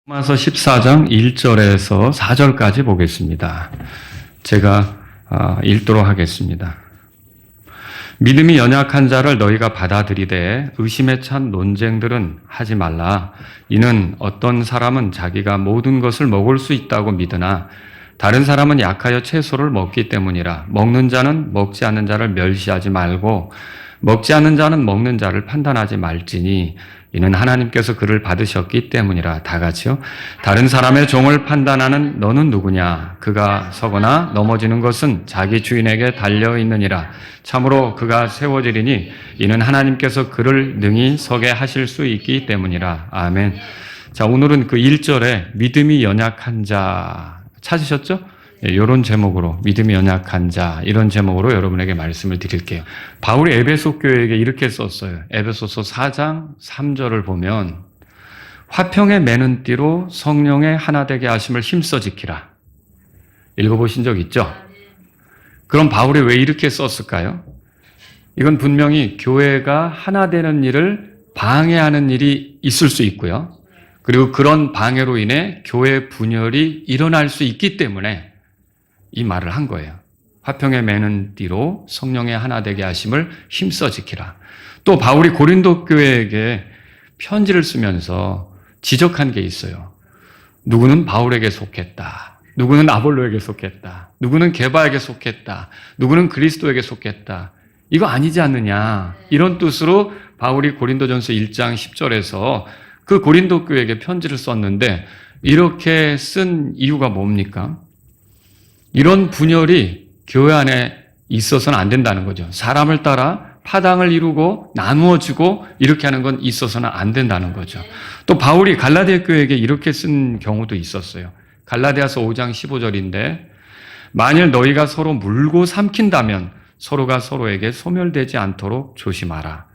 로마서 14장 1절에서 4절까지 보겠습니다. 제가 읽도록 하겠습니다. 믿음이 연약한 자를 너희가 받아들이되 의심에 찬 논쟁들은 하지 말라. 이는 어떤 사람은 자기가 모든 것을 먹을 수 있다고 믿으나 다른 사람은 약하여 채소를 먹기 때문이라. 먹는 자는 먹지 않는 자를 멸시하지 말고 먹지 않는 자는 먹는 자를 판단하지 말지니 이는 하나님께서 그를 받으셨기 때문이라. 다 같이요. 다른 사람의 종을 판단하는 너는 누구냐? 그가 서거나 넘어지는 것은 자기 주인에게 달려있느니라. 참으로 그가 세워지리니 이는 하나님께서 그를 능히 서게 하실 수 있기 때문이라. 아멘. 자, 오늘은 그 1절에 믿음이 연약한 자 찾으셨죠? 이런 제목으로 믿음이 연약한 자, 이런 제목으로 여러분에게 말씀을 드릴게요. 바울이 에베소 교회에게 이렇게 썼어요. 에베소서 4장 3절을 보면 화평에 매는 띠로 성령의 하나 되게 하심을 힘써 지키라. 읽어보신 적 있죠? 그럼 바울이 왜 이렇게 썼을까요? 이건 분명히 교회가 하나 되는 일을 방해하는 일이 있을 수 있고요. 그리고 그런 방해로 인해 교회 분열이 일어날 수 있기 때문에 이 말을 한 거예요. 화평에 매는 띠로 성령의 하나 되게 하심을 힘써 지키라. 또 바울이 고린도 교회에게 편지를 쓰면서 지적한 게 있어요. 누구는 바울에게 속했다. 누구는 아볼로에게 속했다. 누구는 게바에게 속했다. 누구는 그리스도에게 속했다. 이거 아니지 않느냐. 이런 뜻으로 바울이 고린도전서 1장 10절에서 그 고린도 교회에게 편지를 썼는데 이렇게 쓴 이유가 뭡니까? 이런 분열이 교회 안에 있어서는 안 된다는 거죠. 사람을 따라 파당을 이루고 나누어지고 이렇게 하는 건 있어서는 안 된다는 거죠. 또 바울이 갈라디아 교회에게 이렇게 쓴 경우도 있었어요. 갈라디아서 5장 15절인데 만일 너희가 서로 물고 삼킨다면 서로가 서로에게 소멸되지 않도록 조심하라.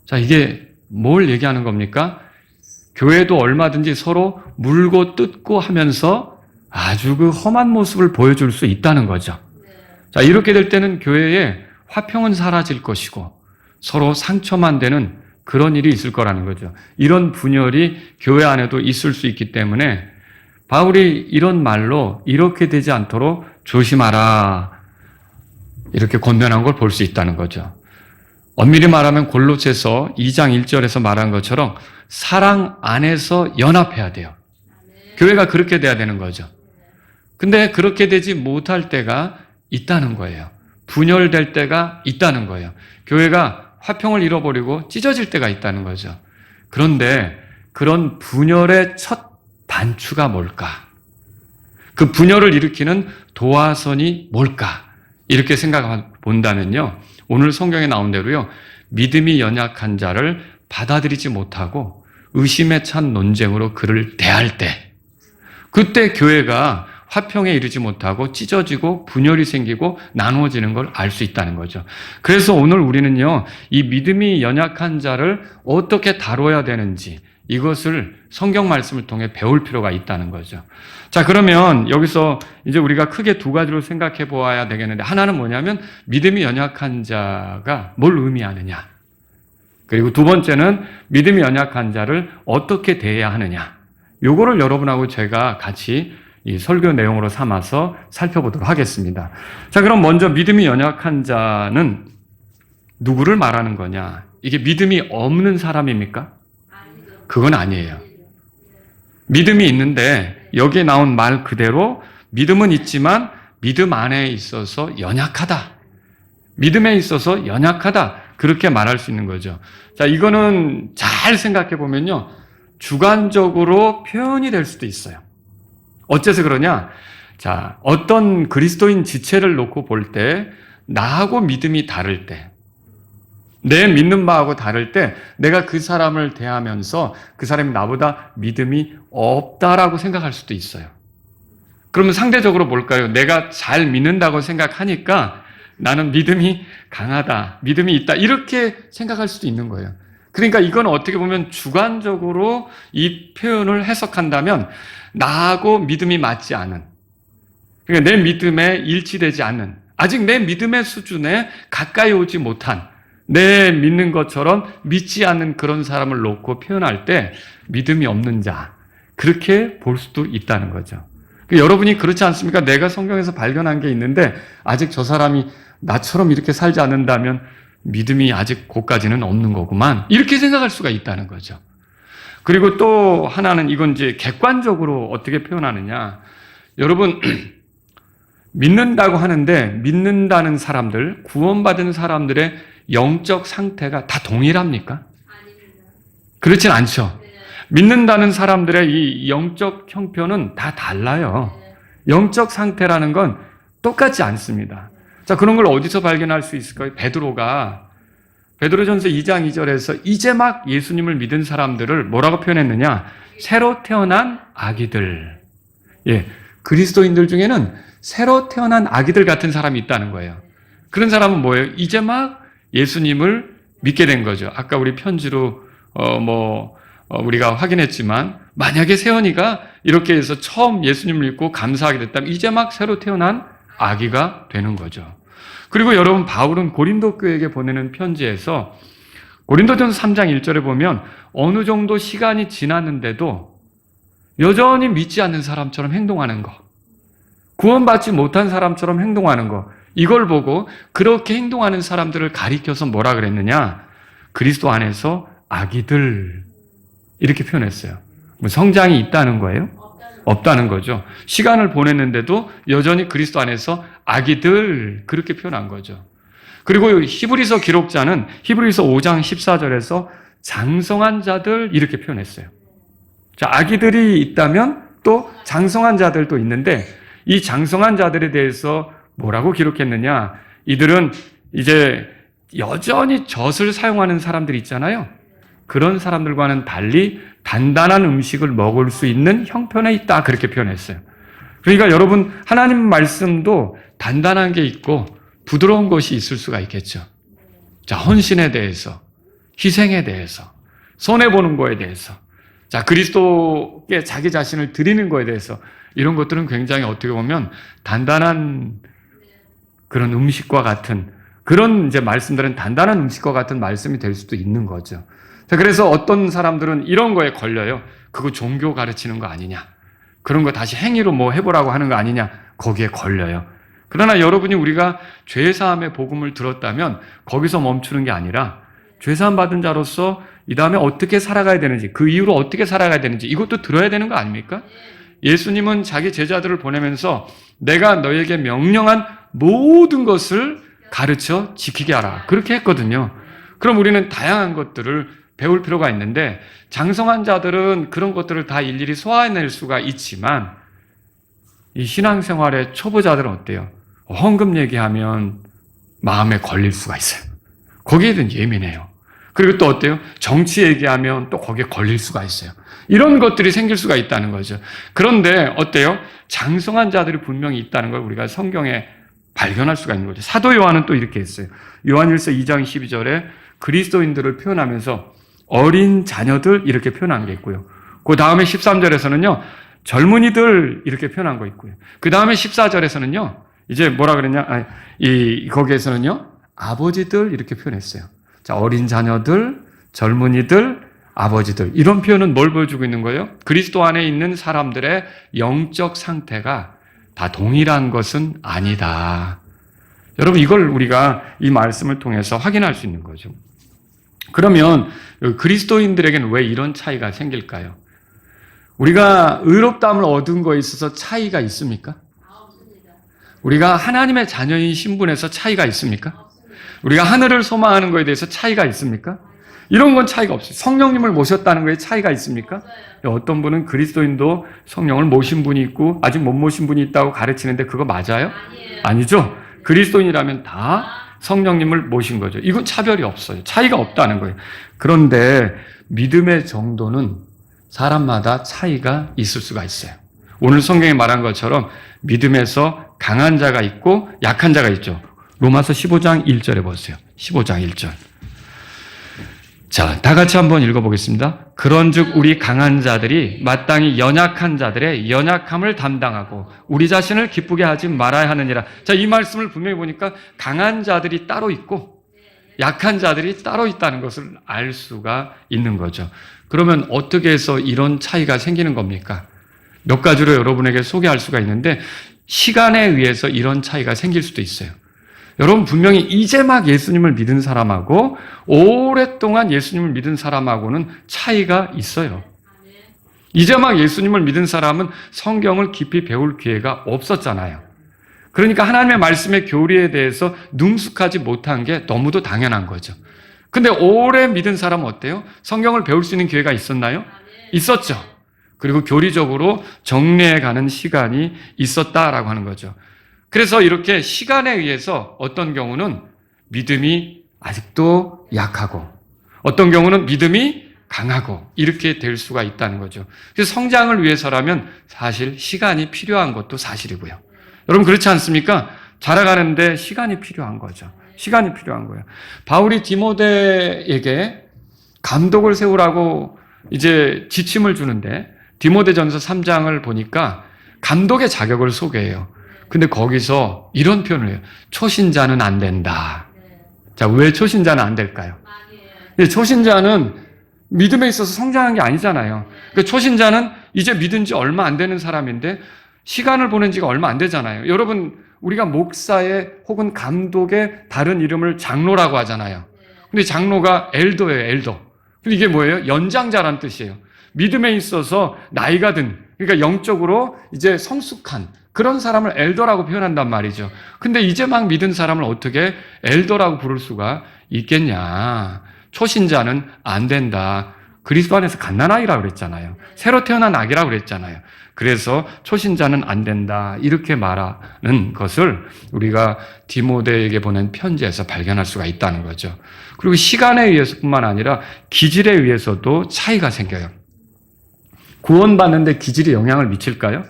자, 이게 뭘 얘기하는 겁니까? 교회도 얼마든지 서로 물고 뜯고 하면서 아주 그 험한 모습을 보여줄 수 있다는 거죠. 자, 이렇게 될 때는 교회에 화평은 사라질 것이고 서로 상처만 되는 그런 일이 있을 거라는 거죠. 이런 분열이 교회 안에도 있을 수 있기 때문에 바울이 이런 말로 이렇게 되지 않도록 조심하라 이렇게 권면한 걸 볼 수 있다는 거죠. 엄밀히 말하면 골로새서 2장 1절에서 말한 것처럼 사랑 안에서 연합해야 돼요. 교회가 그렇게 돼야 되는 거죠. 근데 그렇게 되지 못할 때가 있다는 거예요. 분열될 때가 있다는 거예요. 교회가 화평을 잃어버리고 찢어질 때가 있다는 거죠. 그런데 그런 분열의 첫 단추가 뭘까? 그 분열을 일으키는 도화선이 뭘까? 이렇게 생각해 본다면요. 오늘 성경에 나온 대로요. 믿음이 연약한 자를 받아들이지 못하고 의심에 찬 논쟁으로 그를 대할 때 그때 교회가 화평에 이르지 못하고 찢어지고 분열이 생기고 나누어지는 걸 알 수 있다는 거죠. 그래서 오늘 우리는요, 이 믿음이 연약한 자를 어떻게 다뤄야 되는지 이것을 성경 말씀을 통해 배울 필요가 있다는 거죠. 자, 그러면 여기서 이제 우리가 크게 두 가지로 생각해 보아야 되겠는데 하나는 뭐냐면 믿음이 연약한 자가 뭘 의미하느냐. 그리고 두 번째는 믿음이 연약한 자를 어떻게 대해야 하느냐. 요거를 여러분하고 제가 같이 이 설교 내용으로 삼아서 살펴보도록 하겠습니다. 자, 그럼 먼저 믿음이 연약한 자는 누구를 말하는 거냐? 이게 믿음이 없는 사람입니까? 그건 아니에요. 믿음이 있는데 여기에 나온 말 그대로 믿음은 있지만 믿음 안에 있어서 연약하다. 믿음에 있어서 연약하다. 그렇게 말할 수 있는 거죠. 자, 이거는 잘 생각해 보면요. 주관적으로 표현이 될 수도 있어요. 어째서 그러냐? 자, 어떤 그리스도인 지체를 놓고 볼 때, 나하고 믿음이 다를 때, 내 믿는 바하고 다를 때, 내가 그 사람을 대하면서 그 사람이 나보다 믿음이 없다라고 생각할 수도 있어요. 그러면 상대적으로 뭘까요? 내가 잘 믿는다고 생각하니까 나는 믿음이 강하다, 믿음이 있다, 이렇게 생각할 수도 있는 거예요. 그러니까 이건 어떻게 보면 주관적으로 이 표현을 해석한다면 나하고 믿음이 맞지 않은, 그러니까 내 믿음에 일치되지 않는, 아직 내 믿음의 수준에 가까이 오지 못한, 내 믿는 것처럼 믿지 않는 그런 사람을 놓고 표현할 때 믿음이 없는 자, 그렇게 볼 수도 있다는 거죠. 여러분이 그렇지 않습니까? 내가 성경에서 발견한 게 있는데 아직 저 사람이 나처럼 이렇게 살지 않는다면 믿음이 아직 그까지는 없는 거구만. 이렇게 생각할 수가 있다는 거죠. 그리고 또 하나는 이건 이제 객관적으로 어떻게 표현하느냐. 여러분, 믿는다고 하는데 믿는다는 사람들, 구원받은 사람들의 영적 상태가 다 동일합니까? 그렇진 않죠. 믿는다는 사람들의 이 영적 형편은 다 달라요. 영적 상태라는 건 똑같지 않습니다. 자, 그런 걸 어디서 발견할 수 있을까요? 베드로전서 2장 2절에서 이제 막 예수님을 믿은 사람들을 뭐라고 표현했느냐? 새로 태어난 아기들. 예, 그리스도인들 중에는 새로 태어난 아기들 같은 사람이 있다는 거예요. 그런 사람은 뭐예요? 이제 막 예수님을 믿게 된 거죠. 아까 우리 편지로 우리가 확인했지만 만약에 세연이가 이렇게 해서 처음 예수님을 믿고 감사하게 됐다면 이제 막 새로 태어난 아기가 되는 거죠. 그리고 여러분, 바울은 고린도 교회에게 보내는 편지에서 고린도전서 3장 1절에 보면 어느 정도 시간이 지났는데도 여전히 믿지 않는 사람처럼 행동하는 거, 구원받지 못한 사람처럼 행동하는 거, 이걸 보고 그렇게 행동하는 사람들을 가리켜서 뭐라 그랬느냐? 그리스도 안에서 아기들, 이렇게 표현했어요. 뭐 성장이 있다는 거예요? 없다는 거죠. 시간을 보냈는데도 여전히 그리스도 안에서 아기들, 그렇게 표현한 거죠. 그리고 히브리서 기록자는 히브리서 5장 14절에서 장성한 자들, 이렇게 표현했어요. 자, 아기들이 있다면 또 장성한 자들도 있는데 이 장성한 자들에 대해서 뭐라고 기록했느냐? 이들은 이제 여전히 젖을 사용하는 사람들이 있잖아요. 그런 사람들과는 달리 단단한 음식을 먹을 수 있는 형편에 있다, 그렇게 표현했어요. 그러니까 여러분, 하나님 말씀도 단단한 게 있고 부드러운 것이 있을 수가 있겠죠. 자, 헌신에 대해서, 희생에 대해서, 손해보는 거에 대해서, 자, 그리스도께 자기 자신을 드리는 거에 대해서, 이런 것들은 굉장히 어떻게 보면 단단한 그런 음식과 같은, 그런 이제 말씀들은 단단한 음식과 같은 말씀이 될 수도 있는 거죠. 자, 그래서 어떤 사람들은 이런 거에 걸려요. 그거 종교 가르치는 거 아니냐. 그런 거 다시 행위로 뭐 해보라고 하는 거 아니냐. 거기에 걸려요. 그러나 여러분이 우리가 죄사함의 복음을 들었다면 거기서 멈추는 게 아니라 죄사함 받은 자로서 이 다음에 어떻게 살아가야 되는지, 그 이후로 어떻게 살아가야 되는지 이것도 들어야 되는 거 아닙니까? 예수님은 자기 제자들을 보내면서 내가 너에게 명령한 모든 것을 가르쳐 지키게 하라, 그렇게 했거든요. 그럼 우리는 다양한 것들을 배울 필요가 있는데 장성한 자들은 그런 것들을 다 일일이 소화해낼 수가 있지만 이 신앙생활의 초보자들은 어때요? 헌금 얘기하면 마음에 걸릴 수가 있어요. 거기에 대한 예민해요. 그리고 또 어때요? 정치 얘기하면 또 거기에 걸릴 수가 있어요. 이런 것들이 생길 수가 있다는 거죠. 그런데 어때요? 장성한 자들이 분명히 있다는 걸 우리가 성경에 발견할 수가 있는 거죠. 사도 요한은 또 이렇게 했어요. 요한일서 2장 12절에 그리스도인들을 표현하면서 어린 자녀들, 이렇게 표현한 게 있고요. 그 다음에 13절에서는요, 젊은이들, 이렇게 표현한 거 있고요. 그 다음에 14절에서는요, 이제 뭐라 그랬냐, 거기에서는요, 아버지들, 이렇게 표현했어요. 자, 어린 자녀들, 젊은이들, 아버지들. 이런 표현은 뭘 보여주고 있는 거예요? 그리스도 안에 있는 사람들의 영적 상태가 다 동일한 것은 아니다. 여러분, 이걸 우리가 이 말씀을 통해서 확인할 수 있는 거죠. 그러면 그리스도인들에게는 왜 이런 차이가 생길까요? 우리가 의롭다함을 얻은 거에 있어서 차이가 있습니까? 우리가 하나님의 자녀인 신분에서 차이가 있습니까? 우리가 하늘을 소망하는 거에 대해서 차이가 있습니까? 이런 건 차이가 없어요. 성령님을 모셨다는 거에 차이가 있습니까? 어떤 분은 그리스도인도 성령을 모신 분이 있고 아직 못 모신 분이 있다고 가르치는데 그거 맞아요? 아니죠. 그리스도인이라면 다 성령님을 모신 거죠. 이건 차별이 없어요. 차이가 없다는 거예요. 그런데 믿음의 정도는 사람마다 차이가 있을 수가 있어요. 오늘 성경에 말한 것처럼 믿음에서 강한 자가 있고 약한 자가 있죠. 로마서 15장 1절에 보세요. 15장 1절. 자, 다 같이 한번 읽어보겠습니다. 그런즉 우리 강한 자들이 마땅히 연약한 자들의 연약함을 담당하고 우리 자신을 기쁘게 하지 말아야 하느니라. 자, 이 말씀을 분명히 보니까 강한 자들이 따로 있고 약한 자들이 따로 있다는 것을 알 수가 있는 거죠. 그러면 어떻게 해서 이런 차이가 생기는 겁니까? 몇 가지로 여러분에게 소개할 수가 있는데 시간에 의해서 이런 차이가 생길 수도 있어요. 여러분 분명히 이제 막 예수님을 믿은 사람하고 오랫동안 예수님을 믿은 사람하고는 차이가 있어요. 이제 막 예수님을 믿은 사람은 성경을 깊이 배울 기회가 없었잖아요. 그러니까 하나님의 말씀의 교리에 대해서 능숙하지 못한 게 너무도 당연한 거죠. 근데 오래 믿은 사람은 어때요? 성경을 배울 수 있는 기회가 있었나요? 있었죠. 그리고 교리적으로 정리해가는 시간이 있었다라고 하는 거죠. 그래서 이렇게 시간에 의해서 어떤 경우는 믿음이 아직도 약하고 어떤 경우는 믿음이 강하고 이렇게 될 수가 있다는 거죠. 그래서 성장을 위해서라면 사실 시간이 필요한 것도 사실이고요. 여러분 그렇지 않습니까? 자라가는데 시간이 필요한 거죠. 시간이 필요한 거예요. 바울이 디모데에게 감독을 세우라고 이제 지침을 주는데 디모데전서 3장을 보니까 감독의 자격을 소개해요. 근데 거기서 이런 표현을 해요. 초신자는 안 된다. 자, 왜 초신자는 안 될까요? 초신자는 믿음에 있어서 성장한 게 아니잖아요. 그러니까 초신자는 이제 믿은 지 얼마 안 되는 사람인데 시간을 보낸 지가 얼마 안 되잖아요. 여러분, 우리가 목사의 혹은 감독의 다른 이름을 장로라고 하잖아요. 근데 장로가 엘더예요, 엘더. 근데 이게 뭐예요? 연장자란 뜻이에요. 믿음에 있어서 나이가 든, 그러니까 영적으로 이제 성숙한 그런 사람을 엘더라고 표현한단 말이죠. 근데 이제 막 믿은 사람을 어떻게 엘더라고 부를 수가 있겠냐. 초신자는 안 된다. 그리스도 안에서 갓난아기라고 그랬잖아요. 새로 태어난 아기라고 그랬잖아요. 그래서 초신자는 안 된다. 이렇게 말하는 것을 우리가 디모데에게 보낸 편지에서 발견할 수가 있다는 거죠. 그리고 시간에 의해서뿐만 아니라 기질에 의해서도 차이가 생겨요. 구원받는데 기질이 영향을 미칠까요?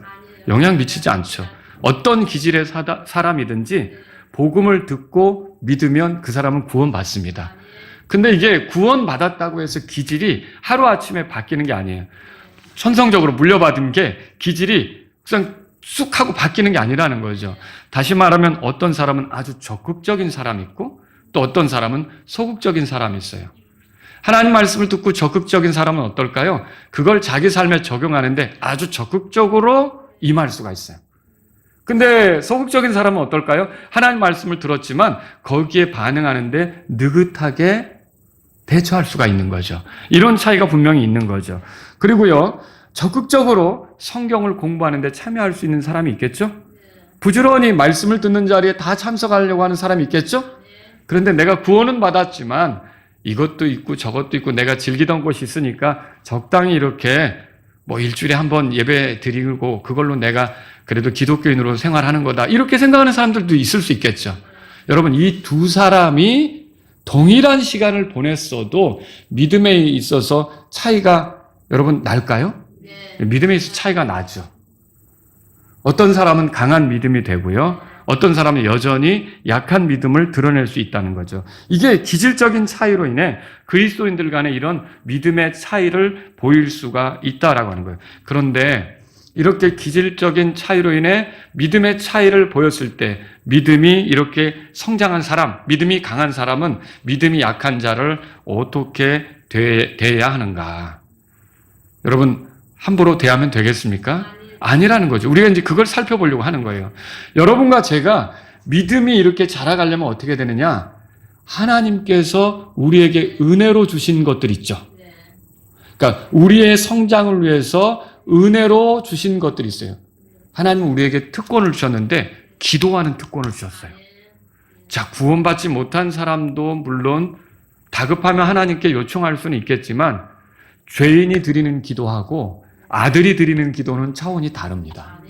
영향 미치지 않죠. 어떤 기질의 사람이든지 복음을 듣고 믿으면 그 사람은 구원받습니다. 근데 이게 구원받았다고 해서 기질이 하루아침에 바뀌는 게 아니에요. 천성적으로 물려받은 게 기질이 그냥 쑥 하고 바뀌는 게 아니라는 거죠. 다시 말하면 어떤 사람은 아주 적극적인 사람이 있고 또 어떤 사람은 소극적인 사람이 있어요. 하나님 말씀을 듣고 적극적인 사람은 어떨까요? 그걸 자기 삶에 적용하는데 아주 적극적으로 임할 수가 있어요. 근데 소극적인 사람은 어떨까요? 하나님 말씀을 들었지만 거기에 반응하는데 느긋하게 대처할 수가 있는 거죠. 이런 차이가 분명히 있는 거죠. 그리고요, 적극적으로 성경을 공부하는데 참여할 수 있는 사람이 있겠죠? 부지런히 말씀을 듣는 자리에 다 참석하려고 하는 사람이 있겠죠? 그런데 내가 구원은 받았지만 이것도 있고 저것도 있고 내가 즐기던 것이 있으니까 적당히 이렇게 뭐 일주일에 한 번 예배 드리고 그걸로 내가 그래도 기독교인으로 생활하는 거다. 이렇게 생각하는 사람들도 있을 수 있겠죠. 여러분, 이 두 사람이 동일한 시간을 보냈어도 믿음에 있어서 차이가 여러분 날까요? 네. 믿음에 있어서 차이가 나죠. 어떤 사람은 강한 믿음이 되고요. 어떤 사람은 여전히 약한 믿음을 드러낼 수 있다는 거죠. 이게 기질적인 차이로 인해 그리스도인들 간의 이런 믿음의 차이를 보일 수가 있다라고 하는 거예요. 그런데 이렇게 기질적인 차이로 인해 믿음의 차이를 보였을 때 믿음이 이렇게 성장한 사람, 믿음이 강한 사람은 믿음이 약한 자를 어떻게 대해야 하는가? 여러분, 함부로 대하면 되겠습니까? 아니라는 거죠. 우리가 이제 그걸 살펴보려고 하는 거예요. 여러분과 제가 믿음이 이렇게 자라가려면 어떻게 되느냐? 하나님께서 우리에게 은혜로 주신 것들 있죠. 그러니까 우리의 성장을 위해서 은혜로 주신 것들이 있어요. 하나님은 우리에게 특권을 주셨는데 기도하는 특권을 주셨어요. 자, 구원받지 못한 사람도 물론 다급하면 하나님께 요청할 수는 있겠지만 죄인이 드리는 기도하고 아들이 드리는 기도는 차원이 다릅니다.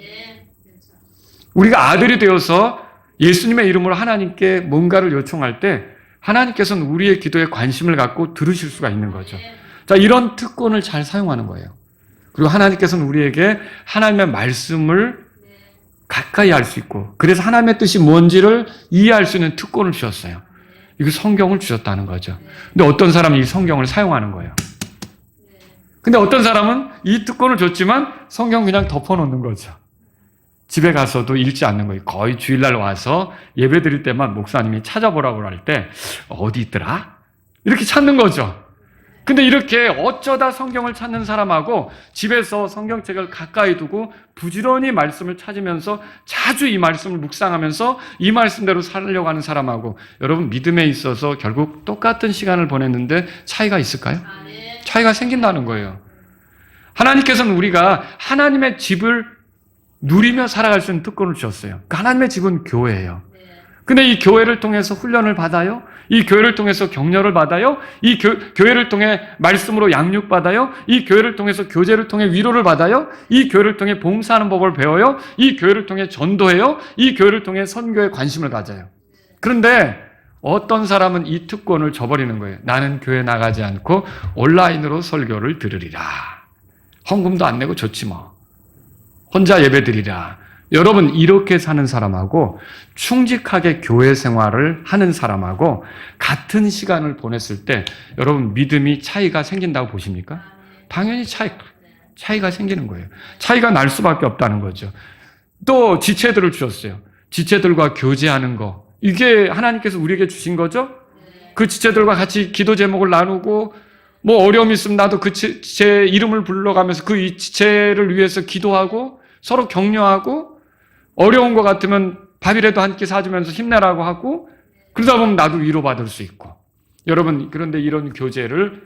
우리가 아들이 되어서 예수님의 이름으로 하나님께 뭔가를 요청할 때 하나님께서는 우리의 기도에 관심을 갖고 들으실 수가 있는 거죠. 자, 이런 특권을 잘 사용하는 거예요. 그리고 하나님께서는 우리에게 하나님의 말씀을 가까이 할 수 있고 그래서 하나님의 뜻이 뭔지를 이해할 수 있는 특권을 주셨어요. 이거 성경을 주셨다는 거죠. 근데 어떤 사람은 이 성경을 사용하는 거예요. 근데 어떤 사람은 이 특권을 줬지만 성경 그냥 덮어놓는 거죠. 집에 가서도 읽지 않는 거예요. 거의 주일날 와서 예배 드릴 때만 목사님이 찾아보라고 할 때 어디 있더라? 이렇게 찾는 거죠. 근데 이렇게 어쩌다 성경을 찾는 사람하고 집에서 성경책을 가까이 두고 부지런히 말씀을 찾으면서 자주 이 말씀을 묵상하면서 이 말씀대로 살려고 하는 사람하고 여러분 믿음에 있어서 결국 똑같은 시간을 보냈는데 차이가 있을까요? 차이가 생긴다는 거예요. 하나님께서는 우리가 하나님의 집을 누리며 살아갈 수 있는 특권을 주셨어요. 그 하나님의 집은 교회예요. 근데 이 교회를 통해서 훈련을 받아요. 이 교회를 통해서 격려를 받아요. 이 교회를 통해 말씀으로 양육받아요. 이 교회를 통해서 교제를 통해 위로를 받아요. 이 교회를 통해 봉사하는 법을 배워요. 이 교회를 통해 전도해요. 이 교회를 통해 선교에 관심을 가져요. 그런데 어떤 사람은 이 특권을 저버리는 거예요. 나는 교회 나가지 않고 온라인으로 설교를 들으리라. 헌금도 안 내고 좋지 뭐. 혼자 예배 드리라. 여러분 이렇게 사는 사람하고 충직하게 교회 생활을 하는 사람하고 같은 시간을 보냈을 때 여러분 믿음이 차이가 생긴다고 보십니까? 당연히 차이가 생기는 거예요. 차이가 날 수밖에 없다는 거죠. 또 지체들을 주셨어요. 지체들과 교제하는 거. 이게 하나님께서 우리에게 주신 거죠? 그 지체들과 같이 기도 제목을 나누고 뭐 어려움이 있으면 나도 그 지체 이름을 불러가면서 그 지체를 위해서 기도하고 서로 격려하고 어려운 것 같으면 밥이라도 한 끼 사주면서 힘내라고 하고 그러다 보면 나도 위로받을 수 있고 여러분 그런데 이런 교제를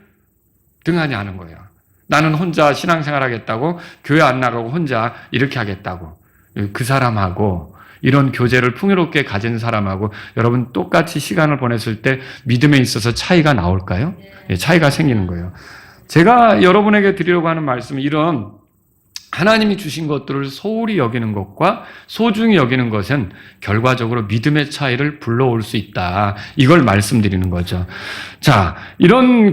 등한히 하는 거예요. 나는 혼자 신앙생활 하겠다고 교회 안 나가고 혼자 이렇게 하겠다고 그 사람하고 이런 교제를 풍요롭게 가진 사람하고 여러분 똑같이 시간을 보냈을 때 믿음에 있어서 차이가 나올까요? 차이가 생기는 거예요. 제가 여러분에게 드리려고 하는 말씀은 이런 하나님이 주신 것들을 소홀히 여기는 것과 소중히 여기는 것은 결과적으로 믿음의 차이를 불러올 수 있다. 이걸 말씀드리는 거죠. 자, 이런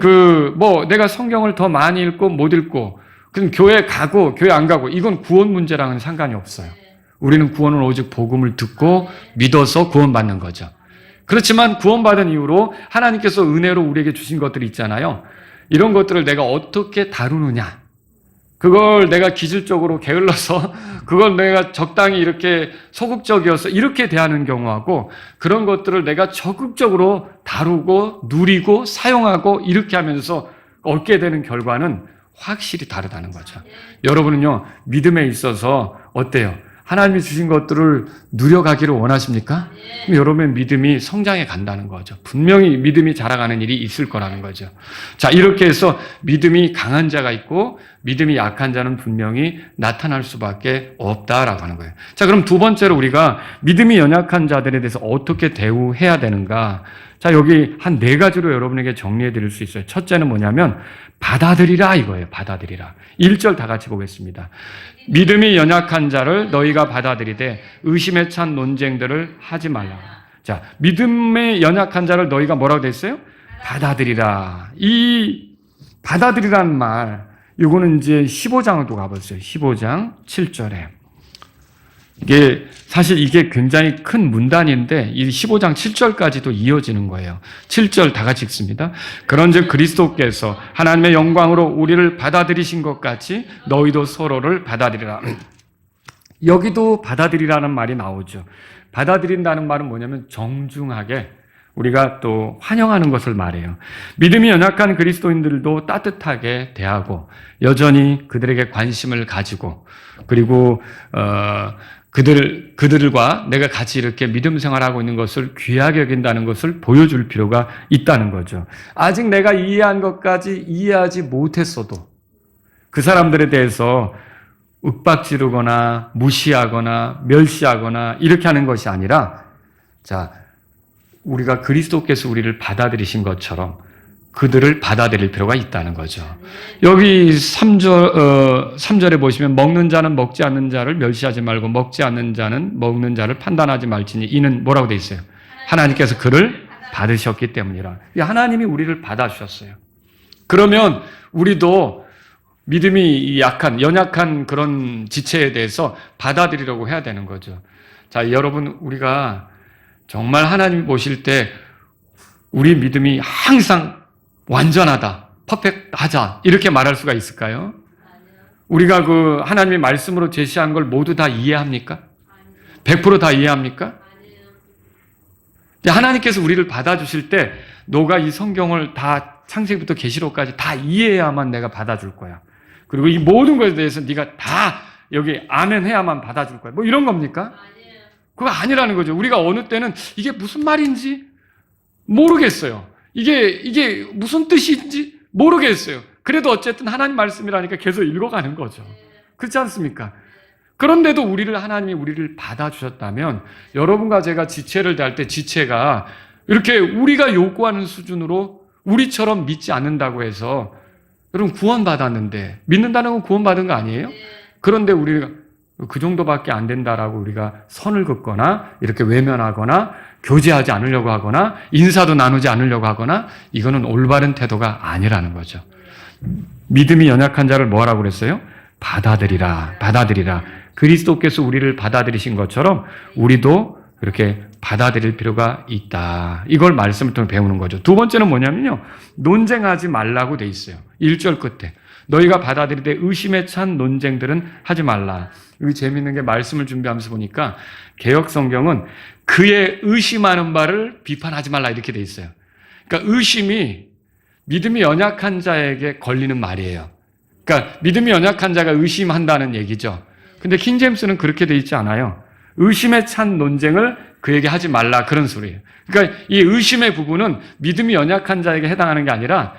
내가 성경을 더 많이 읽고 못 읽고, 그럼 교회 가고, 교회 안 가고, 이건 구원 문제랑은 상관이 없어요. 우리는 구원은 오직 복음을 듣고 믿어서 구원받는 거죠. 그렇지만 구원받은 이후로 하나님께서 은혜로 우리에게 주신 것들이 있잖아요. 이런 것들을 내가 어떻게 다루느냐. 그걸 내가 기질적으로 게을러서 그걸 내가 적당히 이렇게 소극적이어서 이렇게 대하는 경우하고 그런 것들을 내가 적극적으로 다루고 누리고 사용하고 이렇게 하면서 얻게 되는 결과는 확실히 다르다는 거죠. 여러분은요, 믿음에 있어서 어때요? 하나님이 주신 것들을 누려가기를 원하십니까? 그럼 여러분의 믿음이 성장해 간다는 거죠. 분명히 믿음이 자라가는 일이 있을 거라는 거죠. 자, 이렇게 해서 믿음이 강한 자가 있고 믿음이 약한 자는 분명히 나타날 수밖에 없다라고 하는 거예요. 자, 그럼 두 번째로 우리가 믿음이 연약한 자들에 대해서 어떻게 대우해야 되는가? 자, 여기 한 네 가지로 여러분에게 정리해 드릴 수 있어요. 첫째는 뭐냐면 받아들이라 이거예요. 받아들이라. 1절 다 같이 보겠습니다. 믿음이 연약한 자를 너희가 받아들이되 의심에 찬 논쟁들을 하지 말라. 자, 믿음의 연약한 자를 너희가 뭐라고 됐어요? 받아들이라. 이 받아들이라는 말, 이거는 이제 15장으로 가보세요. 15장 7절에. 이게 굉장히 큰 문단인데 이 15장 7절까지도 이어지는 거예요. 7절 다 같이 읽습니다. 그런즉 그리스도께서 하나님의 영광으로 우리를 받아들이신 것 같이 너희도 서로를 받아들이라. 여기도 받아들이라는 말이 나오죠. 받아들인다는 말은 뭐냐면 정중하게 우리가 또 환영하는 것을 말해요. 믿음이 연약한 그리스도인들도 따뜻하게 대하고 여전히 그들에게 관심을 가지고 그리고 그들과 내가 같이 이렇게 믿음 생활하고 있는 것을 귀하게 여긴다는 것을 보여줄 필요가 있다는 거죠. 아직 내가 이해한 것까지 이해하지 못했어도 그 사람들에 대해서 윽박지르거나 무시하거나 멸시하거나 이렇게 하는 것이 아니라 자, 우리가 그리스도께서 우리를 받아들이신 것처럼 그들을 받아들일 필요가 있다는 거죠. 여기 3절에 보시면 먹는 자는 먹지 않는 자를 멸시하지 말고 먹지 않는 자는 먹는 자를 판단하지 말지니 이는 뭐라고 돼 있어요? 하나님께서 그를 받으셨기 때문이라. 하나님이 우리를 받아주셨어요. 그러면 우리도 믿음이 연약한 그런 지체에 대해서 받아들이려고 해야 되는 거죠. 자, 여러분 우리가 정말 하나님 보실 때 우리 믿음이 항상 완전하다, 퍼펙트하자 이렇게 말할 수가 있을까요? 우리가 그 하나님의 말씀으로 제시한 걸 모두 다 이해합니까? 100% 이해합니까? 하나님께서 우리를 받아주실 때 너가 이 성경을 다 창세기부터 계시록까지 다 이해해야만 내가 받아줄 거야. 그리고 이 모든 것에 대해서 네가 다 여기 아멘 해야만 받아줄 거야. 뭐 이런 겁니까? 그거 아니라는 거죠. 우리가 어느 때는 이게 무슨 말인지 모르겠어요. 이게 무슨 뜻인지 모르겠어요. 그래도 어쨌든 하나님 말씀이라니까 계속 읽어가는 거죠. 그렇지 않습니까? 그런데도 하나님이 우리를 받아주셨다면 여러분과 제가 지체를 대할 때 지체가 이렇게 우리가 요구하는 수준으로 우리처럼 믿지 않는다고 해서 여러분 구원받았는데 믿는다는 건 구원받은 거 아니에요? 그런데 우리가 그 정도밖에 안 된다라고 우리가 선을 긋거나 이렇게 외면하거나 교제하지 않으려고 하거나 인사도 나누지 않으려고 하거나 이거는 올바른 태도가 아니라는 거죠. 믿음이 연약한 자를 뭐라고 그랬어요? 받아들이라. 그리스도께서 우리를 받아들이신 것처럼 우리도 이렇게 받아들일 필요가 있다. 이걸 말씀을 통해 배우는 거죠. 두 번째는 뭐냐면요. 논쟁하지 말라고 돼 있어요. 1절 끝에. 너희가 받아들이되 의심에 찬 논쟁들은 하지 말라. 여기 재밌는 게 말씀을 준비하면서 보니까 개역성경은 그의 의심하는 바를 비판하지 말라 이렇게 돼 있어요. 그러니까 의심이 믿음이 연약한 자에게 걸리는 말이에요. 그러니까 믿음이 연약한 자가 의심한다는 얘기죠. 근데 킹제임스는 그렇게 돼 있지 않아요. 의심에 찬 논쟁을 그에게 하지 말라 그런 소리예요. 그러니까 이 의심의 부분은 믿음이 연약한 자에게 해당하는 게 아니라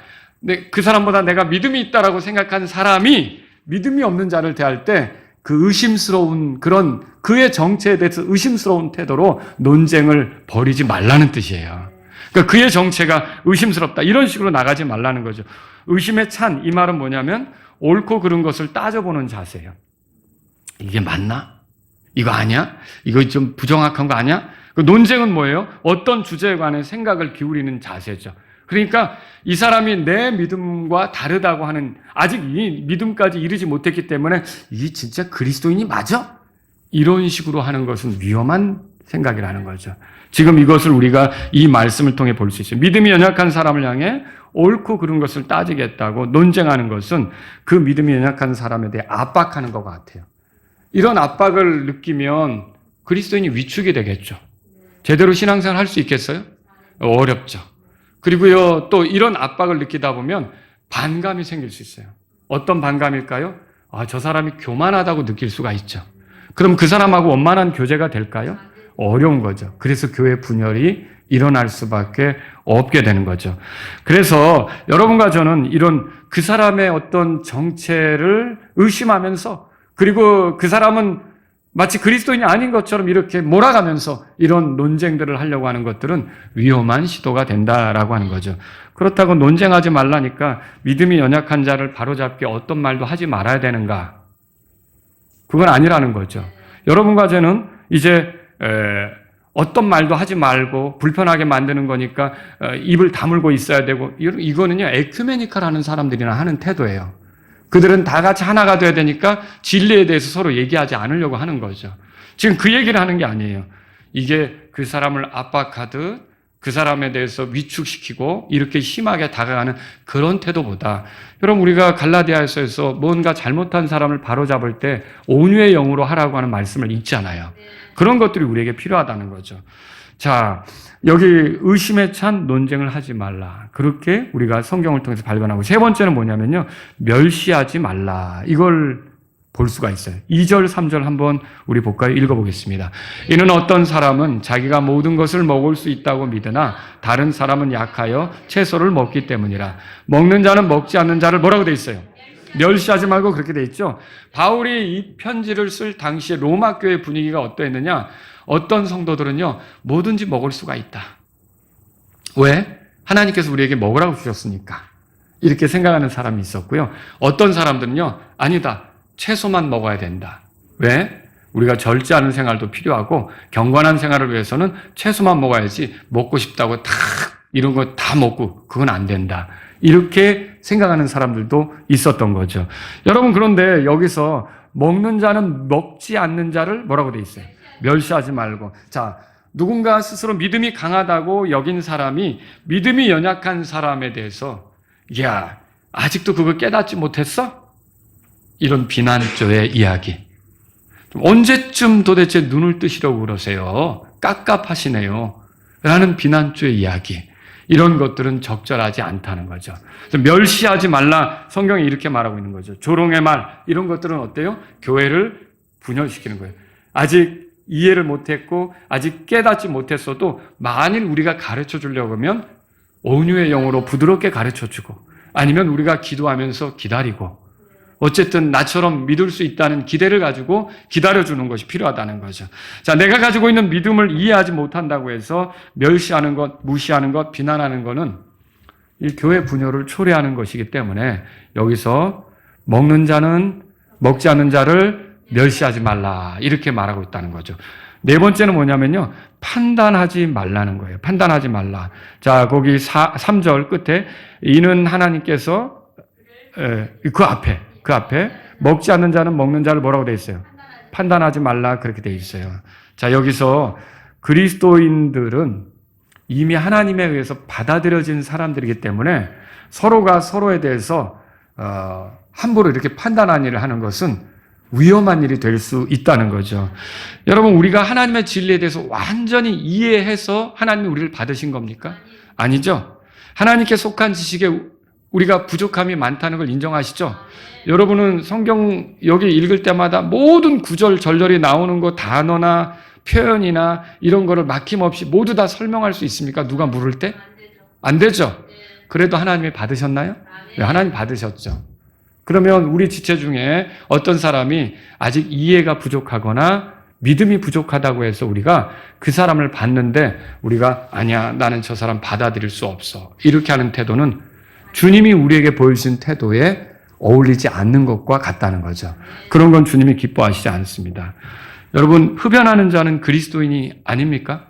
그 사람보다 내가 믿음이 있다라고 생각하는 사람이 믿음이 없는 자를 대할 때 그 의심스러운 그런 그의 정체에 대해서 의심스러운 태도로 논쟁을 벌이지 말라는 뜻이에요. 그러니까 그의 정체가 의심스럽다 이런 식으로 나가지 말라는 거죠. 의심에 찬 이 말은 뭐냐면 옳고 그른 것을 따져보는 자세예요. 이게 맞나? 이거 아니야? 이거 좀 부정확한 거 아니야? 그 논쟁은 뭐예요? 어떤 주제에 관해 생각을 기울이는 자세죠. 그러니까 이 사람이 내 믿음과 다르다고 하는 아직 이 믿음까지 이르지 못했기 때문에 이 진짜 그리스도인이 맞아? 이런 식으로 하는 것은 위험한 생각이라는 거죠. 지금 이것을 우리가 이 말씀을 통해 볼 수 있어요. 믿음이 연약한 사람을 향해 옳고 그른 것을 따지겠다고 논쟁하는 것은 그 믿음이 연약한 사람에 대해 압박하는 것 같아요. 이런 압박을 느끼면 그리스도인이 위축이 되겠죠. 제대로 신앙생활 할 수 있겠어요? 어렵죠. 그리고요, 또 이런 압박을 느끼다 보면 반감이 생길 수 있어요. 어떤 반감일까요? 저 사람이 교만하다고 느낄 수가 있죠. 그럼 그 사람하고 원만한 교제가 될까요? 어려운 거죠. 그래서 교회 분열이 일어날 수밖에 없게 되는 거죠. 그래서 여러분과 저는 이런 그 사람의 어떤 정체를 의심하면서 그리고 그 사람은 마치 그리스도인이 아닌 것처럼 이렇게 몰아가면서 이런 논쟁들을 하려고 하는 것들은 위험한 시도가 된다라고 하는 거죠. 그렇다고 논쟁하지 말라니까 믿음이 연약한 자를 바로잡기 어떤 말도 하지 말아야 되는가? 그건 아니라는 거죠. 여러분과 저는 이제 어떤 말도 하지 말고 불편하게 만드는 거니까 입을 다물고 있어야 되고 이거는요 에큐메니컬하는 사람들이나 하는 태도예요. 그들은 다 같이 하나가 돼야 되니까 진리에 대해서 서로 얘기하지 않으려고 하는 거죠. 지금 그 얘기를 하는 게 아니에요. 이게 그 사람을 압박하듯 그 사람에 대해서 위축시키고 이렇게 심하게 다가가는 그런 태도보다 여러분 우리가 갈라디아서에서 뭔가 잘못한 사람을 바로잡을 때 온유의 영으로 하라고 하는 말씀을 읽잖아요. 그런 것들이 우리에게 필요하다는 거죠. 자, 여기 의심에 찬 논쟁을 하지 말라. 그렇게 우리가 성경을 통해서 발견하고 세 번째는 뭐냐면요. 멸시하지 말라. 이걸 볼 수가 있어요. 2절, 3절 한번 우리 볼까요? 읽어보겠습니다. 이는 어떤 사람은 자기가 모든 것을 먹을 수 있다고 믿으나 다른 사람은 약하여 채소를 먹기 때문이라. 먹는 자는 먹지 않는 자를 뭐라고 돼 있어요? 멸시하지 말고 그렇게 돼 있죠. 바울이 이 편지를 쓸 당시에 로마 교회 분위기가 어떠했느냐? 어떤 성도들은요, 뭐든지 먹을 수가 있다. 왜? 하나님께서 우리에게 먹으라고 주셨으니까. 이렇게 생각하는 사람이 있었고요. 어떤 사람들은요, 아니다. 채소만 먹어야 된다. 왜? 우리가 절제하는 생활도 필요하고 경건한 생활을 위해서는 채소만 먹어야지 먹고 싶다고 다 이런 거 다 먹고 그건 안 된다. 이렇게 생각하는 사람들도 있었던 거죠. 여러분 그런데 여기서 먹는 자는 먹지 않는 자를 뭐라고 돼 있어요? 멸시하지 말고. 자, 누군가 스스로 믿음이 강하다고 여긴 사람이 믿음이 연약한 사람에 대해서 야, 아직도 그걸 깨닫지 못했어? 이런 비난조의 이야기. 언제쯤 도대체 눈을 뜨시려고 그러세요? 깝깝하시네요. 라는 비난조의 이야기. 이런 것들은 적절하지 않다는 거죠. 그래서 멸시하지 말라, 성경이 이렇게 말하고 있는 거죠. 조롱의 말, 이런 것들은 어때요? 교회를 분열시키는 거예요. 아직 이해를 못했고 아직 깨닫지 못했어도 만일 우리가 가르쳐 주려고 하면 온유의 영으로 부드럽게 가르쳐 주고, 아니면 우리가 기도하면서 기다리고, 어쨌든 나처럼 믿을 수 있다는 기대를 가지고 기다려주는 것이 필요하다는 거죠. 자, 내가 가지고 있는 믿음을 이해하지 못한다고 해서 멸시하는 것, 무시하는 것, 비난하는 것은 이 교회 분열을 초래하는 것이기 때문에 여기서 먹는 자는 먹지 않는 자를 멸시하지 말라, 이렇게 말하고 있다는 거죠. 네 번째는 뭐냐면요, 판단하지 말라는 거예요. 판단하지 말라. 자, 거기 3절 끝에 이는 하나님께서 그 앞에 먹지 않는 자는 먹는 자를 뭐라고 되어 있어요? 판단하지 말라, 그렇게 되어 있어요. 자, 여기서 그리스도인들은 이미 하나님에 의해서 받아들여진 사람들이기 때문에 서로가 서로에 대해서 함부로 이렇게 판단하는 일을 하는 것은 위험한 일이 될 수 있다는 거죠. 여러분, 우리가 하나님의 진리에 대해서 완전히 이해해서 하나님이 우리를 받으신 겁니까? 아니죠. 하나님께 속한 지식에 우리가 부족함이 많다는 걸 인정하시죠? 여러분은 성경 여기 읽을 때마다 모든 구절 절절히 나오는 거, 단어나 표현이나 이런 거를 막힘없이 모두 다 설명할 수 있습니까? 누가 물을 때? 안 되죠. 그래도 하나님이 받으셨나요? 네, 하나님 받으셨죠. 그러면 우리 지체 중에 어떤 사람이 아직 이해가 부족하거나 믿음이 부족하다고 해서 우리가 그 사람을 봤는데 우리가 아니야, 나는 저 사람 받아들일 수 없어, 이렇게 하는 태도는 주님이 우리에게 보여주신 태도에 어울리지 않는 것과 같다는 거죠. 그런 건 주님이 기뻐하시지 않습니다. 여러분, 흡연하는 자는 그리스도인이 아닙니까?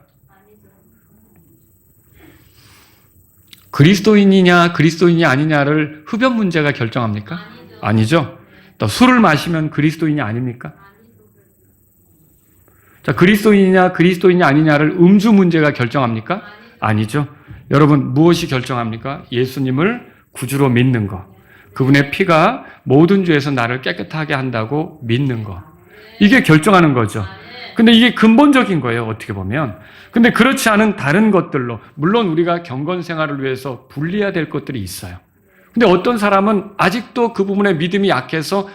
그리스도인이냐 그리스도인이 아니냐를 흡연 문제가 결정합니까? 아니죠. 또 술을 마시면 그리스도인이 아닙니까? 자, 그리스도인이냐 그리스도인이 아니냐를 음주 문제가 결정합니까? 아니죠. 여러분, 무엇이 결정합니까? 예수님을 구주로 믿는 것, 그분의 피가 모든 죄에서 나를 깨끗하게 한다고 믿는 것, 이게 결정하는 거죠. 근데 이게 근본적인 거예요, 어떻게 보면. 근데 그렇지 않은 다른 것들로, 물론 우리가 경건 생활을 위해서 분리해야 될 것들이 있어요. 근데 어떤 사람은 아직도 그 부분에 믿음이 약해서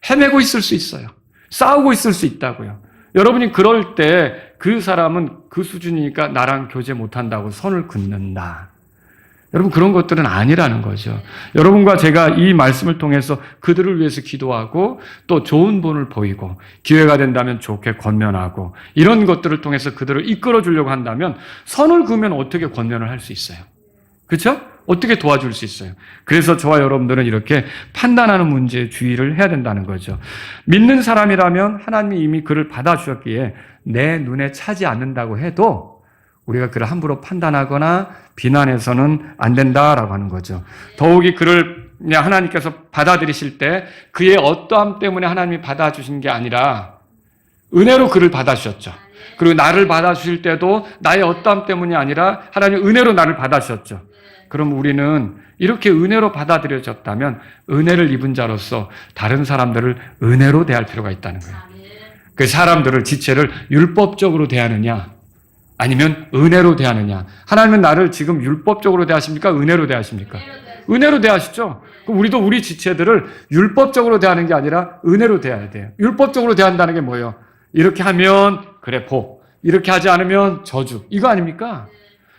헤매고 있을 수 있어요. 싸우고 있을 수 있다고요. 여러분이 그럴 때 그 사람은 그 수준이니까 나랑 교제 못한다고 선을 긋는다. 여러분, 그런 것들은 아니라는 거죠. 여러분과 제가 이 말씀을 통해서 그들을 위해서 기도하고 또 좋은 본을 보이고 기회가 된다면 좋게 권면하고 이런 것들을 통해서 그들을 이끌어 주려고 한다면 선을 그으면 어떻게 권면을 할 수 있어요? 그렇죠? 어떻게 도와줄 수 있어요? 그래서 저와 여러분들은 이렇게 판단하는 문제에 주의를 해야 된다는 거죠. 믿는 사람이라면 하나님이 이미 그를 받아주셨기에 내 눈에 차지 않는다고 해도 우리가 그를 함부로 판단하거나 비난해서는 안 된다라고 하는 거죠. 더욱이 그를 하나님께서 받아들이실 때 그의 어떠함 때문에 하나님이 받아주신 게 아니라 은혜로 그를 받아주셨죠. 그리고 나를 받아주실 때도 나의 어떠함 때문이 아니라 하나님 은혜로 나를 받아주셨죠. 그럼 우리는 이렇게 은혜로 받아들여졌다면 은혜를 입은 자로서 다른 사람들을 은혜로 대할 필요가 있다는 거예요. 그 사람들을, 지체를 율법적으로 대하느냐 아니면 은혜로 대하느냐. 하나님은 나를 지금 율법적으로 대하십니까? 은혜로 대하십니까? 은혜로 대하시죠. 그럼 우리도 우리 지체들을 율법적으로 대하는 게 아니라 은혜로 대해야 돼요. 율법적으로 대한다는 게 뭐예요? 이렇게 하면 그래 복, 이렇게 하지 않으면 저주, 이거 아닙니까?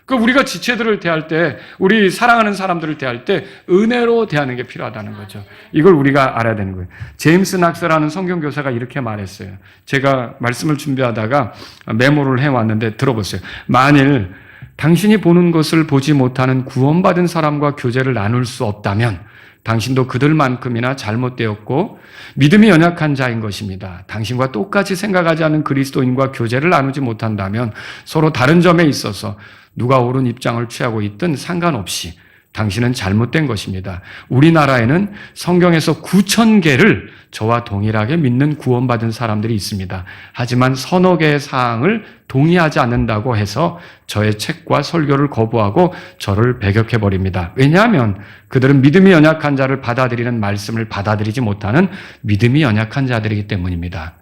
그 우리가 지체들을 대할 때, 우리 사랑하는 사람들을 대할 때 은혜로 대하는 게 필요하다는 거죠. 이걸 우리가 알아야 되는 거예요. 제임스 낙스라는 성경교사가 이렇게 말했어요. 제가 말씀을 준비하다가 메모를 해왔는데 들어보세요. 만일 당신이 보는 것을 보지 못하는 구원받은 사람과 교제를 나눌 수 없다면 당신도 그들만큼이나 잘못되었고 믿음이 연약한 자인 것입니다. 당신과 똑같이 생각하지 않는 그리스도인과 교제를 나누지 못한다면 서로 다른 점에 있어서 누가 옳은 입장을 취하고 있든 상관없이 당신은 잘못된 것입니다. 우리나라에는 성경에서 9,000개를 저와 동일하게 믿는 구원받은 사람들이 있습니다. 하지만 서너 개의 사항을 동의하지 않는다고 해서 저의 책과 설교를 거부하고 저를 배격해버립니다. 왜냐하면 그들은 믿음이 연약한 자를 받아들이는 말씀을 받아들이지 못하는 믿음이 연약한 자들이기 때문입니다.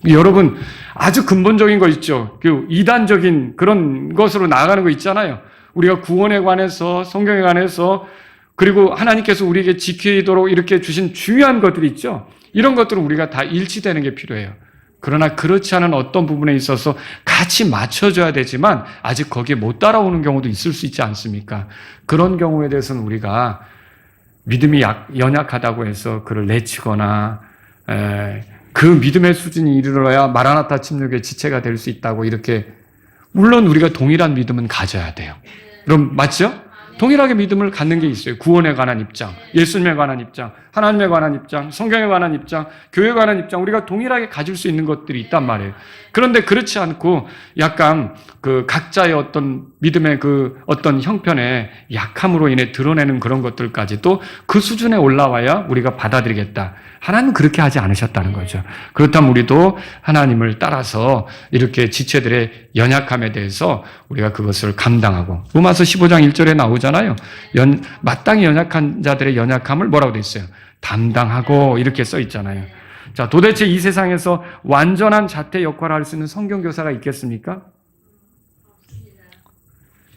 여러분, 아주 근본적인 거 있죠. 그 이단적인 그런 것으로 나아가는 거 있잖아요. 우리가 구원에 관해서, 성경에 관해서, 그리고 하나님께서 우리에게 지키도록 이렇게 주신 중요한 것들이 있죠. 이런 것들은 우리가 다 일치되는 게 필요해요. 그러나 그렇지 않은 어떤 부분에 있어서 같이 맞춰줘야 되지만 아직 거기에 못 따라오는 경우도 있을 수 있지 않습니까? 그런 경우에 대해서는 우리가 믿음이 연약하다고 해서 그를 내치거나 그 믿음의 수준이 이르러야 마라나타 침략의 지체가 될 수 있다고 이렇게, 물론 우리가 동일한 믿음은 가져야 돼요. 그럼 맞죠? 동일하게 믿음을 갖는 게 있어요. 구원에 관한 입장, 예수님에 관한 입장, 하나님에 관한 입장, 성경에 관한 입장, 교회에 관한 입장, 우리가 동일하게 가질 수 있는 것들이 있단 말이에요. 그런데 그렇지 않고 약간 그 각자의 어떤 믿음의 그 어떤 형편의 약함으로 인해 드러내는 그런 것들까지도 그 수준에 올라와야 우리가 받아들이겠다. 하나님은 그렇게 하지 않으셨다는 거죠. 그렇다면 우리도 하나님을 따라서 이렇게 지체들의 연약함에 대해서 우리가 그것을 감당하고, 로마서 15장 1절에 나오잖아요. 마땅히 연약한 자들의 연약함을 뭐라고 돼 있어요? 담당하고 이렇게 써 있잖아요. 자, 도대체 이 세상에서 완전한 자태 역할을 할 수 있는 성경교사가 있겠습니까?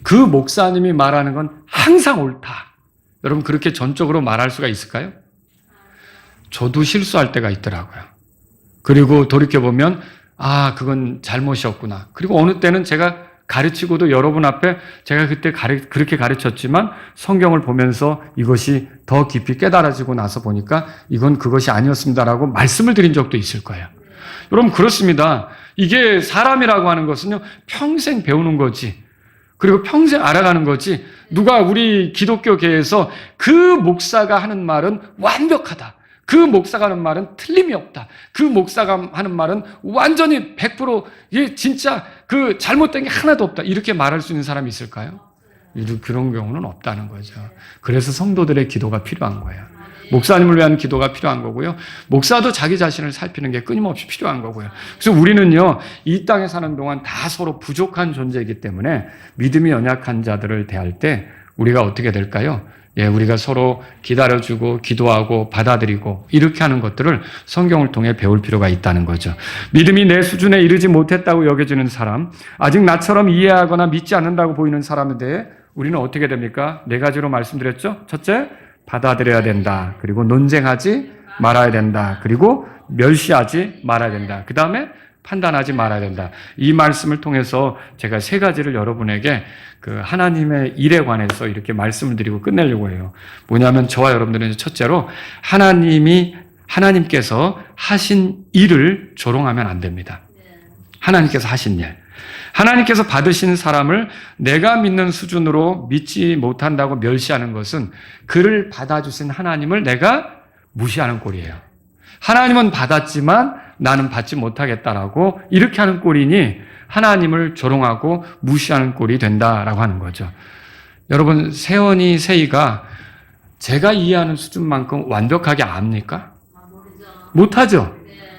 그 목사님이 말하는 건 항상 옳다. 여러분 그렇게 전적으로 말할 수가 있을까요? 저도 실수할 때가 있더라고요. 그리고 돌이켜보면 그건 잘못이었구나. 그리고 어느 때는 제가 가르치고도 여러분 앞에 제가 그때 그렇게 가르쳤지만 성경을 보면서 이것이 더 깊이 깨달아지고 나서 보니까 이건 그것이 아니었습니다라고 말씀을 드린 적도 있을 거예요. 여러분 그렇습니다. 이게 사람이라고 하는 것은요, 평생 배우는 거지. 그리고 평생 알아가는 거지. 누가 우리 기독교계에서 그 목사가 하는 말은 완벽하다. 그 목사가 하는 말은 틀림이 없다. 그 목사가 하는 말은 완전히 100% 이게 진짜 그 잘못된 게 하나도 없다. 이렇게 말할 수 있는 사람이 있을까요? 그런 경우는 없다는 거죠. 그래서 성도들의 기도가 필요한 거예요. 목사님을 위한 기도가 필요한 거고요. 목사도 자기 자신을 살피는 게 끊임없이 필요한 거고요. 그래서 우리는요, 이 땅에 사는 동안 다 서로 부족한 존재이기 때문에 믿음이 연약한 자들을 대할 때 우리가 어떻게 될까요? 우리가 서로 기다려주고 기도하고 받아들이고 이렇게 하는 것들을 성경을 통해 배울 필요가 있다는 거죠. 믿음이 내 수준에 이르지 못했다고 여겨지는 사람, 아직 나처럼 이해하거나 믿지 않는다고 보이는 사람에 대해 우리는 어떻게 됩니까? 4가지로 말씀드렸죠. 첫째, 받아들여야 된다. 그리고 논쟁하지 말아야 된다. 그리고 멸시하지 말아야 된다. 그 다음에 판단하지 말아야 된다. 이 말씀을 통해서 제가 3가지를 여러분에게 그 하나님의 일에 관해서 이렇게 말씀을 드리고 끝내려고 해요. 뭐냐면 저와 여러분들은 첫째로 하나님께서 하신 일을 조롱하면 안 됩니다. 하나님께서 하신 일. 하나님께서 받으신 사람을 내가 믿는 수준으로 믿지 못한다고 멸시하는 것은 그를 받아주신 하나님을 내가 무시하는 꼴이에요. 하나님은 받았지만 나는 받지 못하겠다라고 이렇게 하는 꼴이니 하나님을 조롱하고 무시하는 꼴이 된다라고 하는 거죠. 여러분, 세이가 제가 이해하는 수준만큼 완벽하게 압니까? 못하죠.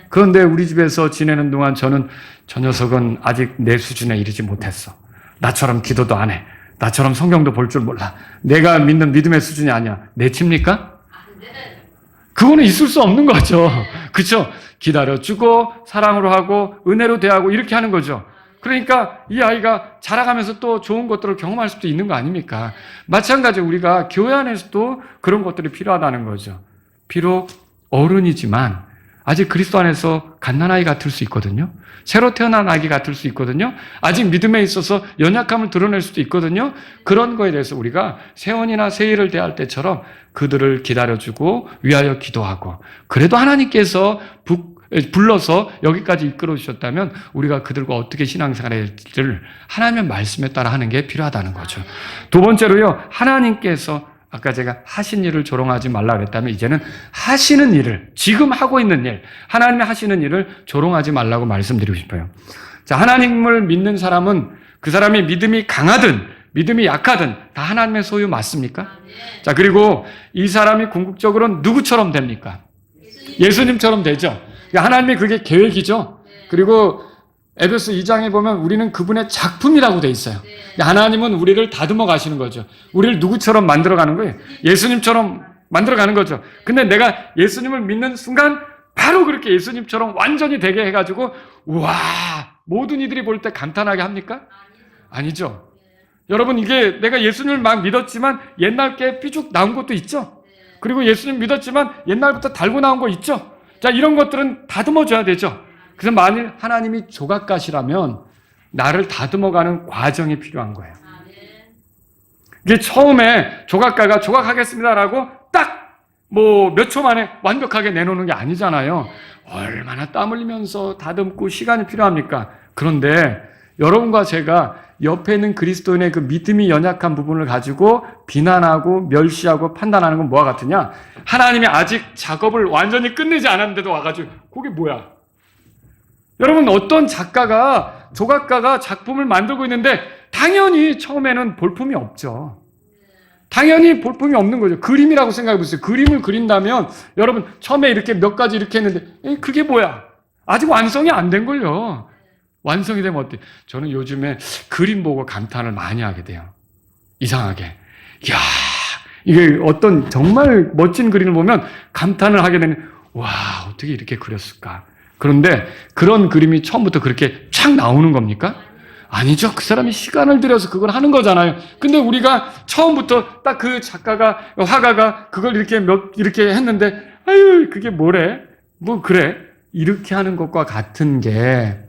그런데 우리 집에서 지내는 동안 저는 저 녀석은 아직 내 수준에 이르지 못했어. 나처럼 기도도 안 해. 나처럼 성경도 볼 줄 몰라. 내가 믿는 믿음의 수준이 아니야. 내칩니까? 그거는 있을 수 없는 거죠. 그렇죠? 기다려주고 사랑으로 하고 은혜로 대하고 이렇게 하는 거죠. 그러니까 이 아이가 자라가면서 또 좋은 것들을 경험할 수도 있는 거 아닙니까? 마찬가지로 우리가 교회 안에서도 그런 것들이 필요하다는 거죠. 비록 어른이지만 아직 그리스도 안에서 갓난아이 같을 수 있거든요. 새로 태어난 아기 같을 수 있거든요. 아직 믿음에 있어서 연약함을 드러낼 수도 있거든요. 그런 거에 대해서 우리가 세원이나 세이를 대할 때처럼 그들을 기다려주고 위하여 기도하고, 그래도 하나님께서 불러서 여기까지 이끌어 주셨다면 우리가 그들과 어떻게 신앙생활을 할지를 하나님의 말씀에 따라 하는 게 필요하다는 거죠. 2번째로요, 하나님께서 아까 제가 하신 일을 조롱하지 말라 그랬다면 이제는 하시는 일을, 지금 하고 있는 일, 하나님이 하시는 일을 조롱하지 말라고 말씀드리고 싶어요. 자, 하나님을 믿는 사람은 그 사람이 믿음이 강하든 믿음이 약하든 다 하나님의 소유 맞습니까? 자, 그리고 이 사람이 궁극적으로는 누구처럼 됩니까? 예수님처럼 되죠. 하나님의 그게 계획이죠. 그리고 에베소 2장에 보면 우리는 그분의 작품이라고 돼 있어요. 하나님은 우리를 다듬어 가시는 거죠. 우리를 누구처럼 만들어 가는 거예요? 예수님처럼 만들어 가는 거죠. 근데 내가 예수님을 믿는 순간 바로 그렇게 예수님처럼 완전히 되게 해가지고 우와, 모든 이들이 볼 때 감탄하게 합니까? 아니죠. 여러분, 이게 내가 예수님을 막 믿었지만 옛날 게 삐죽 나온 것도 있죠. 그리고 예수님 믿었지만 옛날부터 달고 나온 거 있죠. 자, 이런 것들은 다듬어줘야 되죠. 그래서 만일 하나님이 조각가시라면 나를 다듬어가는 과정이 필요한 거예요. 이게 처음에 조각가가 조각하겠습니다라고 딱 뭐 몇 초 만에 완벽하게 내놓는 게 아니잖아요. 얼마나 땀 흘리면서 다듬고 시간이 필요합니까? 그런데 여러분과 제가 옆에 있는 그리스도인의 그 믿음이 연약한 부분을 가지고 비난하고 멸시하고 판단하는 건 뭐와 같으냐? 하나님이 아직 작업을 완전히 끝내지 않았는데도 와가지고 그게 뭐야? 여러분, 어떤 작가가 조각가가 작품을 만들고 있는데 당연히 처음에는 볼품이 없죠. 당연히 볼품이 없는 거죠. 그림이라고 생각해 보세요. 그림을 그린다면 여러분 처음에 이렇게 몇 가지 이렇게 했는데 그게 뭐야? 아직 완성이 안 된 걸요. 완성이 되면 어때? 저는 요즘에 그림 보고 감탄을 많이 하게 돼요. 이상하게. 이야, 이게 어떤 정말 멋진 그림을 보면 감탄을 하게 되는, 와, 어떻게 이렇게 그렸을까? 그런데 그런 그림이 처음부터 그렇게 촥 나오는 겁니까? 아니죠. 그 사람이 시간을 들여서 그걸 하는 거잖아요. 근데 우리가 처음부터 딱 그 작가가, 화가가 그걸 이렇게 했는데, 아유, 그게 뭐래? 뭐, 그래? 이렇게 하는 것과 같은 게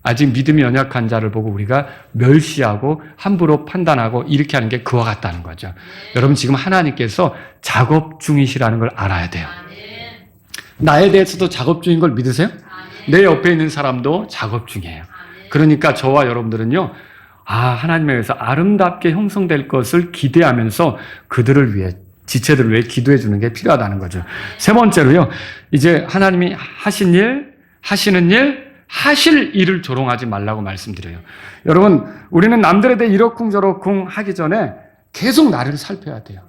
아직 믿음이 연약한 자를 보고 우리가 멸시하고 함부로 판단하고 이렇게 하는 게 그와 같다는 거죠. 여러분, 지금 하나님께서 작업 중이시라는 걸 알아야 돼요. 나에 대해서도 작업 중인 걸 믿으세요? 내 옆에 있는 사람도 작업 중이에요. 그러니까 저와 여러분들은요, 하나님에 의해서 아름답게 형성될 것을 기대하면서 그들을 위해, 지체들을 위해 기도해 주는 게 필요하다는 거죠. 세 번째로요, 이제 하나님이 하신 일, 하시는 일, 하실 일을 조롱하지 말라고 말씀드려요. 여러분, 우리는 남들에 대해 이러쿵저러쿵 하기 전에 계속 나를 살펴야 돼요.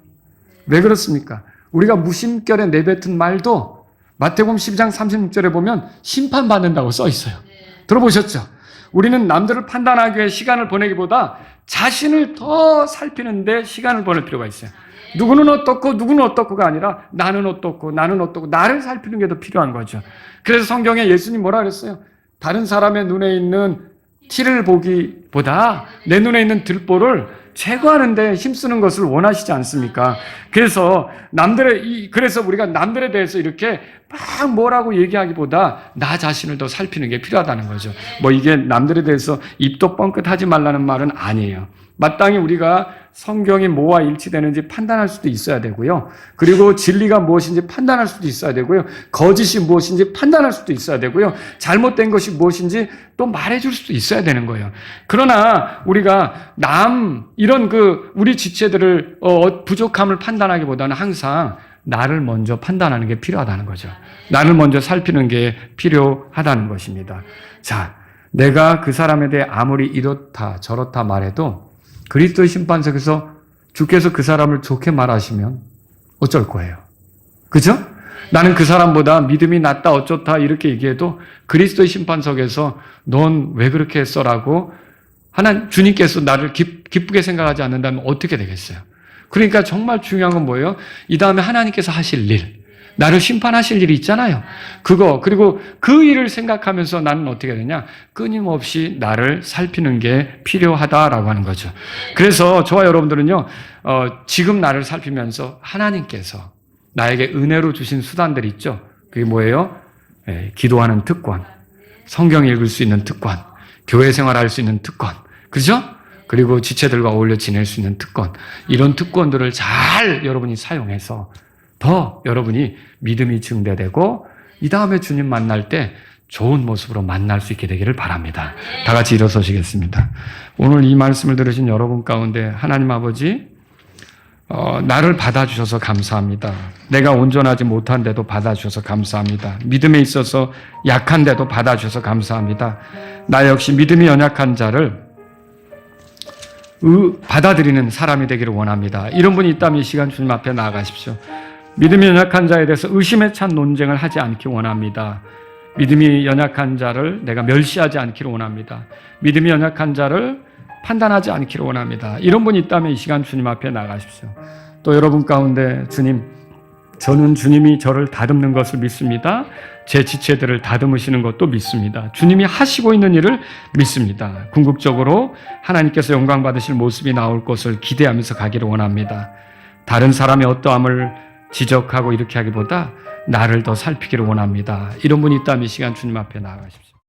왜 그렇습니까? 우리가 무심결에 내뱉은 말도 마태복음 12장 36절에 보면 심판받는다고 써 있어요. 들어보셨죠? 우리는 남들을 판단하기 위해 시간을 보내기보다 자신을 더 살피는데 시간을 보낼 필요가 있어요. 누구는 어떻고 누구는 어떻고가 아니라 나는 어떻고 나는 어떻고 나를 살피는 게 더 필요한 거죠. 그래서 성경에 예수님 뭐라 그랬어요? 다른 사람의 눈에 있는 티를 보기보다 내 눈에 있는 들보를 제거하는 데 힘쓰는 것을 원하시지 않습니까? 그래서 그래서 우리가 남들에 대해서 이렇게 막 뭐라고 얘기하기보다 나 자신을 더 살피는 게 필요하다는 거죠. 뭐 이게 남들에 대해서 입도 뻥끗하지 말라는 말은 아니에요. 마땅히 우리가 성경이 뭐와 일치되는지 판단할 수도 있어야 되고요. 그리고 진리가 무엇인지 판단할 수도 있어야 되고요. 거짓이 무엇인지 판단할 수도 있어야 되고요. 잘못된 것이 무엇인지 또 말해줄 수도 있어야 되는 거예요. 그러나 우리가 이런 우리 지체들을 부족함을 판단하기보다는 항상 나를 먼저 판단하는 게 필요하다는 거죠. 나를 먼저 살피는 게 필요하다는 것입니다. 자, 내가 그 사람에 대해 아무리 이렇다 저렇다 말해도 그리스도의 심판석에서 주께서 그 사람을 좋게 말하시면 어쩔 거예요. 그죠? 나는 그 사람보다 믿음이 낫다 어쩌다 이렇게 얘기해도 그리스도의 심판석에서 넌 왜 그렇게 했어라고 주님께서 나를 기쁘게 생각하지 않는다면 어떻게 되겠어요? 그러니까 정말 중요한 건 뭐예요? 이 다음에 하나님께서 하실 일, 나를 심판하실 일이 있잖아요. 그리고 그 일을 생각하면서 나는 어떻게 되냐? 끊임없이 나를 살피는 게 필요하다라고 하는 거죠. 그래서 저와 여러분들은요, 지금 나를 살피면서 하나님께서 나에게 은혜로 주신 수단들이 있죠. 그게 뭐예요? 기도하는 특권, 성경 읽을 수 있는 특권, 교회 생활할 수 있는 특권, 그죠? 그리고 지체들과 어울려 지낼 수 있는 특권, 이런 특권들을 잘 여러분이 사용해서 더 여러분이 믿음이 증대되고 이 다음에 주님 만날 때 좋은 모습으로 만날 수 있게 되기를 바랍니다. 다 같이 일어서시겠습니다. 오늘 이 말씀을 들으신 여러분 가운데 하나님 아버지, 나를 받아주셔서 감사합니다. 내가 온전하지 못한데도 받아주셔서 감사합니다. 믿음에 있어서 약한데도 받아주셔서 감사합니다. 나 역시 믿음이 연약한 자를 받아들이는 사람이 되기를 원합니다. 이런 분이 있다면 이 시간 주님 앞에 나아가십시오. 믿음이 연약한 자에 대해서 의심에 찬 논쟁을 하지 않기 원합니다. 믿음이 연약한 자를 내가 멸시하지 않기를 원합니다. 믿음이 연약한 자를 판단하지 않기를 원합니다. 이런 분이 있다면 이 시간 주님 앞에 나가십시오. 또 여러분 가운데 주님, 저는 주님이 저를 다듬는 것을 믿습니다. 제 지체들을 다듬으시는 것도 믿습니다. 주님이 하시고 있는 일을 믿습니다. 궁극적으로 하나님께서 영광 받으실 모습이 나올 것을 기대하면서 가기를 원합니다. 다른 사람의 어떠함을 지적하고 이렇게 하기보다 나를 더 살피기를 원합니다. 이런 분이 있다면 이 시간 주님 앞에 나아가십시오.